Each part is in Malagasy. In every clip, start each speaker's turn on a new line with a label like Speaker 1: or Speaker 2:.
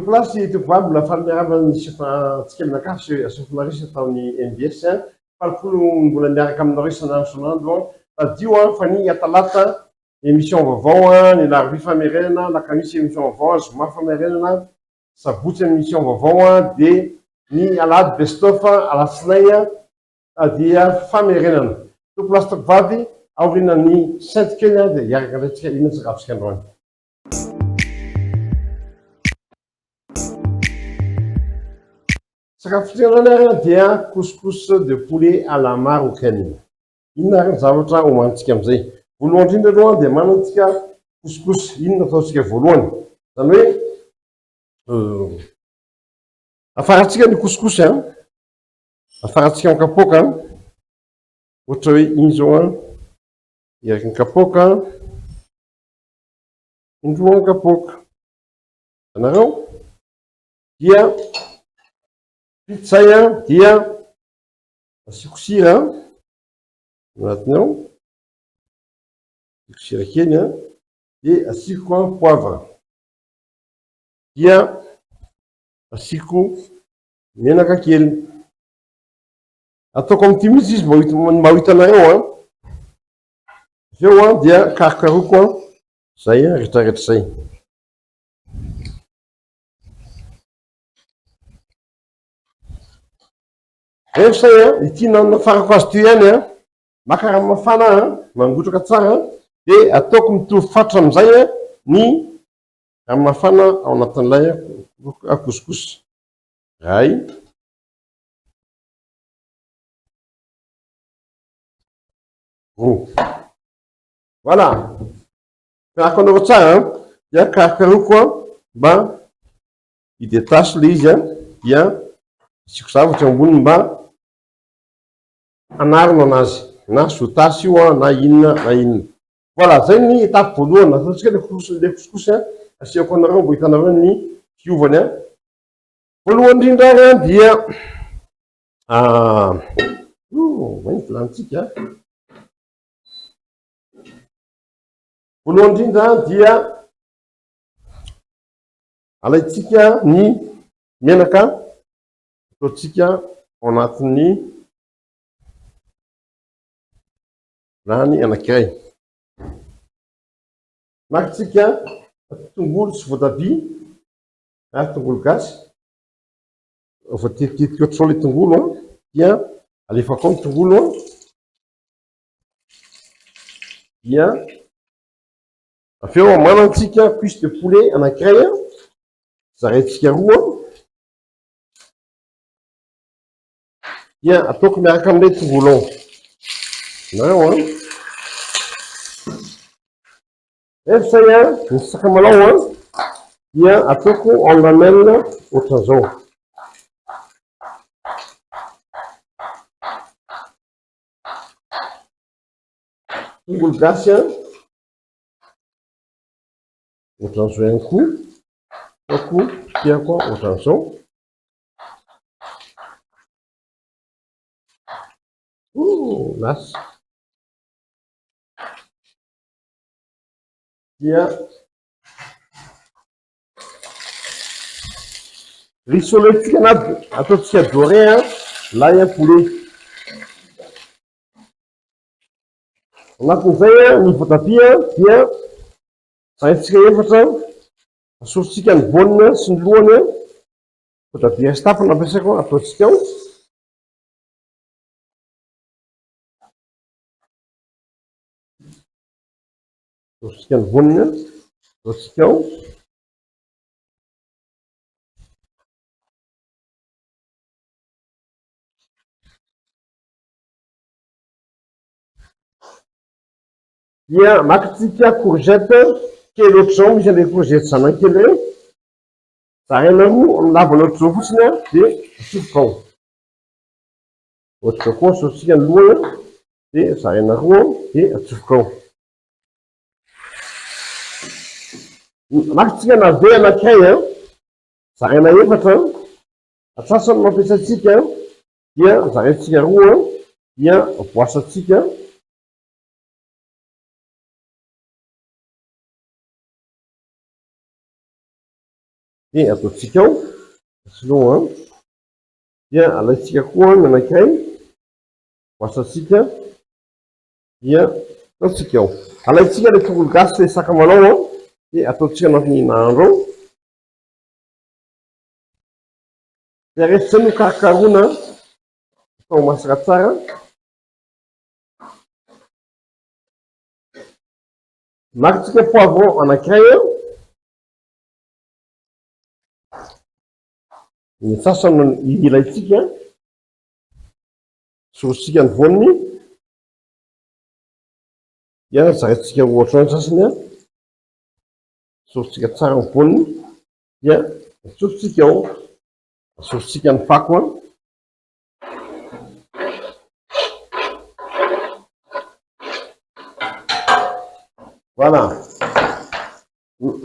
Speaker 1: Plasy tovovavy mbola faly nisy tsika aminakafy asofonarisy tamin'ny MBS falopolo mbola miaraka aminareo isanandro tadio fa ny atalata émission vaovao ny larobia famerenana lakamisy émission vaovao zoma famerenana sabotsy émission vaovao dia ny alady bestof alatsinay dia famerenana plasy tovovavy aorinan'ny sainte kenya dia hiaraka andraytsika ina sakafosika androany. Sakafo dia couscous de poulet à la marocaine. Inona ary zavatra homanitsika amin'izay. Voalohany indrindra aloha dia manantsika couscous. Inona ataontsika voalohany? Zany hoe afaratsika ny couscous afaratsika amin'ny kapoaka ohatra hoe iny zao eraky ny kapoaka indroa ny kapoaka anareo dia zay dia asiko sira anatiny ao asiko sira kely dia asiko poivre dia asiko menaka kely ataoko amin'ity mihitsy izy mba ho hitanareo aveo dia karokaroko zay rehetrarehetra zay. Rehefa ity nafarako azy toy ihany maka rano mafana mangotraka tsara dia ataoko mitovy fatra amin'izay ny rano mafana ao anatin'ilay couscous ray roa. Voilà, karako anareo tsara dia karokaroko mba hidétache le izy dia asiko zavatra amboniny mba anarona anazy na sotasy io na inona na inona. Voilà, zay ny étape voalohany ataontsika le couscous asiako anareo mbo hitanareo ny fiovany voalohany indrindra dia mainty lanitsika voalohany indrindra dia alaitsika ny menaka ataontsika ao anatin'ny rany anankiray makitsika tongolo sy voatabia na tongolo gasy voatetitetika ohatr'izao le tongolo dia alefako ao ny tongolo dia aveo manantsika cuisse de poulet anankiray zaraitsika roa dia ataoko miaraka amin'ilay tongolo ao rehefa zay ny sakamalao dia ataoko en lamelle ohatran'izao tongolo gasy ohatran'izao ihany koa ataoko tiako ohatran'izao lasy dia risoletika anaty ataontsika doré lay poulet anatin'izay ny voatabia dia zaraitsika efatra asoritsika ny vonina sy ny lohany voatabia sy tapany ampiasaiko ataontsika ao asoritsika ny vonina ataontsika ao dia makitsika courgette kely ohatr'izao misy an'ilay courgette zanakely reny zaraina roa amin'ny lavany ohatr'izao fotsiny dia atsofoko ao ohatr'izao koa asoritsika ny lohany dia zaraina roa dia atsofoko ao makitsika navet anankiray zaraina efatra atsasany mampiasatsika dia zaraitsika roa dia voasatsika dia ataontsika ao soloa dia alaitsika koa ny anankiray voasatsika dia ataotsika ao alaitsika le tongolo gasy le sakamalao ao dia ataotsika anatin'ny nahandro ao dia rehetra no karokarona atao masaka tsara makitsika poivron anankiray ao ny sasany ilaitsika sorotsika ny voniny dia zaraitsika ohatra ny sasany a sorotsika tsara ny voniny dia atsofotsika ao sorotsika ny fako a voilà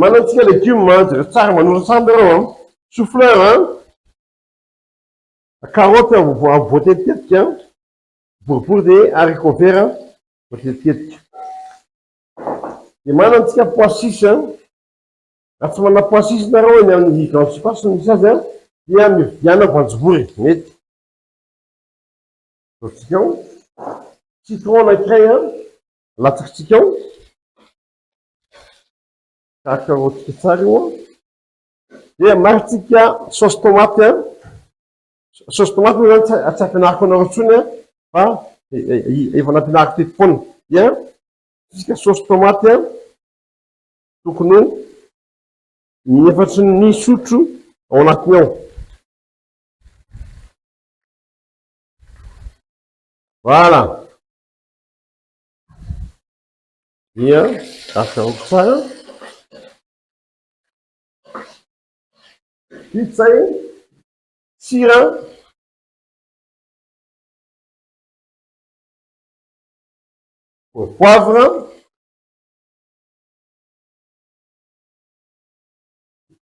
Speaker 1: manantsika légume dia tsara manora samby reo chou-fleur carotte voatetitetika boribory dia haricot vert voatetitetika dia manantsika pois chiche raha tsy manana pois chiche nareo eny amin'ny grande surface misy azy dia mividiana voanjobory mety ataotsika ao citron anankiray alatsakitsika ao karaotsika tsara io dia maritsika sauce tomate sauce tomate moa zany tsy ampianariko anareo intsony fa efa nampianariko teto foana dia tsika sauce tomate tokony efatry ny sotro ao anatiny ao voilà dia karaotsika tsara vita zay sira poivre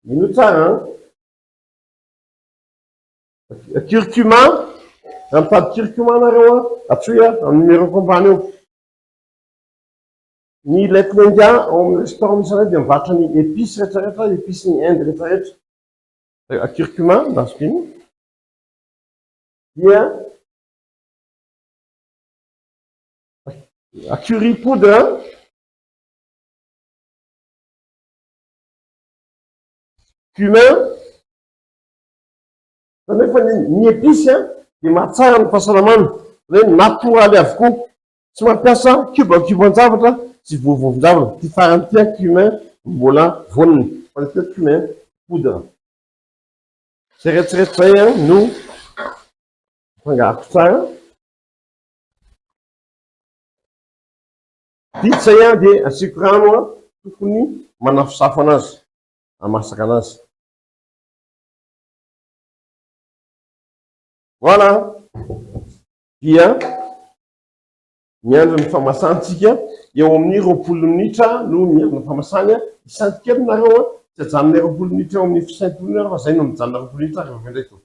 Speaker 1: ino tsara curcuma mitady curcuma nareo atsoy amin'ny numéro compagnie eo ny lettre india ao amin'ny restaurant misy anay dia mivarotra ny épice rehetrarehetra épice ny inde rehetrarehetra curcuma nasopiny dia curry poudre cumin nefa ny épice dia mahatsara ny fahasalamana hoe natoraly avokoa tsy mampiasa cube-an-javatra sy vovovon-javatra ty farany tia cumin mbola voniny fa ny tia cumin poudre zay rehetrarehetra zay no fangaroko tsara vita zay dia asiako rano tokony manafosafo anazy amasaka anazy voilà dia miandro ny famasantsika eo amin'ny 20 minitra no miandro ny famasany isantikely nareo tsy ajanona 20 minitra eo amin'ny fisaintolona fa zay no mijanona 20 minitra rehefa indray to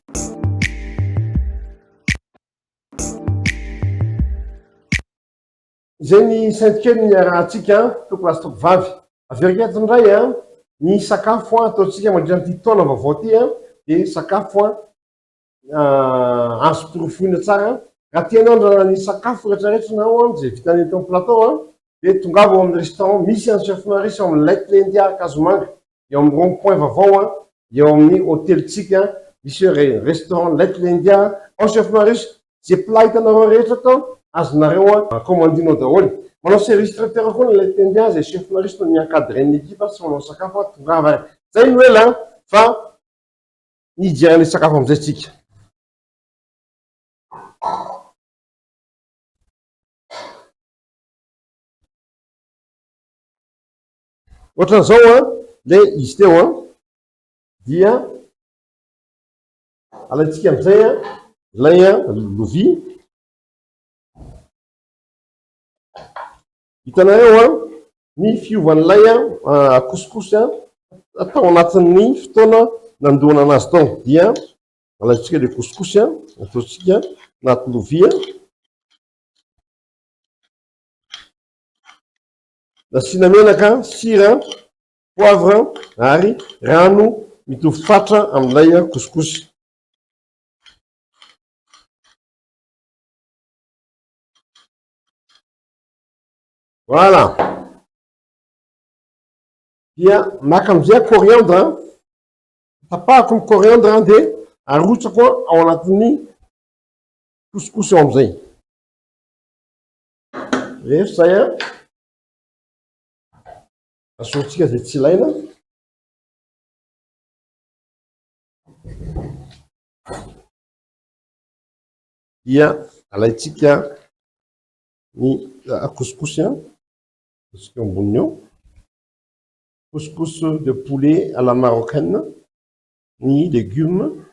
Speaker 1: zay ny saintikely ny arahantsika toko lasy toko vavy averaketindray ny sakafo ataotsika mandritra ty taona vaovao ty dia sakafo azo porofoina tsara raha tianao andrana ny sakafo rehetrarehetra nao zay vitany teo plateau dia tongava ao amin'ny restaurant misy any chef Maurice ao amin'ny Lettre India Kasomanga eo amin'ny rond point vaovao eo amin'ny hôtelitsika misy restaurant Lettre India ao chef Maurice zay plat hitanareo rehetra tao azonareo commandinao daholo manao service traiteur koa ny Lettre India zay chef Maurice no miankadre ny ekipa sy manao sakafo tongava zay no ela fa hijerany sakafo amizay tsika ohatran'izao le izy teo dia alaitsika amizay lay lovia hitanareo ny fiovan'ny lay couscous atao anatin'ny fotoana nandoana anazy tao dia alaitsika le couscous ataotsika anaty lovia nasina menaka sira poivre ary rano mitovy fatra amin'ilay couscous. Voilà. Dia maka am'izay coriandre, tapahako ny coriandre dia arotsako ao anatin'ny couscous eo am'izay. Rehefa zay asoritsika zay tsy ilaina. Dia alaitsika ny couscous atsika amboniny eo. Couscous de poulet à la marocaine, ni légumes.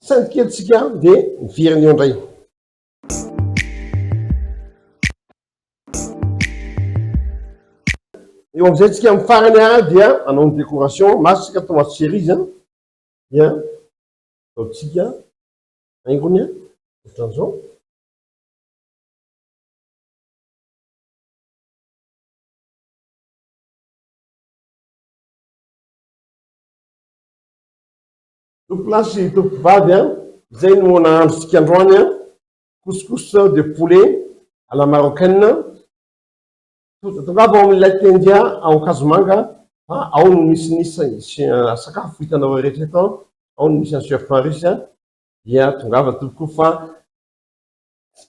Speaker 1: Saintkely-tsika dia viriny eo indray. Eo am'izay tsika amin'ny farany dia anao ny décoration, masaka tomate cerise dia ataotsika haingony ohatran'izao. Tompolasy tompom-bavy zay no nahandrotsika androany couscous de poulet à la marocaine. Tongava ao amin'ilay tendia ao Kasomanga, ao no misy sakafo hitanao rehetra eto, ao no misy chef Maurice dia tongava toko fa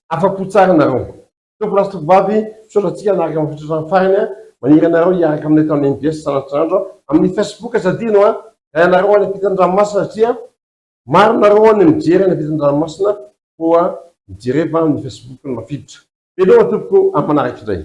Speaker 1: afa-po tsara nareo. Tompolasy tompom-bavy misaotratsika anaraka amin'ny fitrotran'ny farany, maniry anareo hiaraka aminay tao amin'ny MBS sanatranandro amin'ny Facebook azadino ianareo any ampitan-dranomasina satria maro nareo any mijery any ampitan-dranomasina koa mijereva amin'ny Facebook ny mafiditra. Veloha tompoko amin'ny manaraka indray.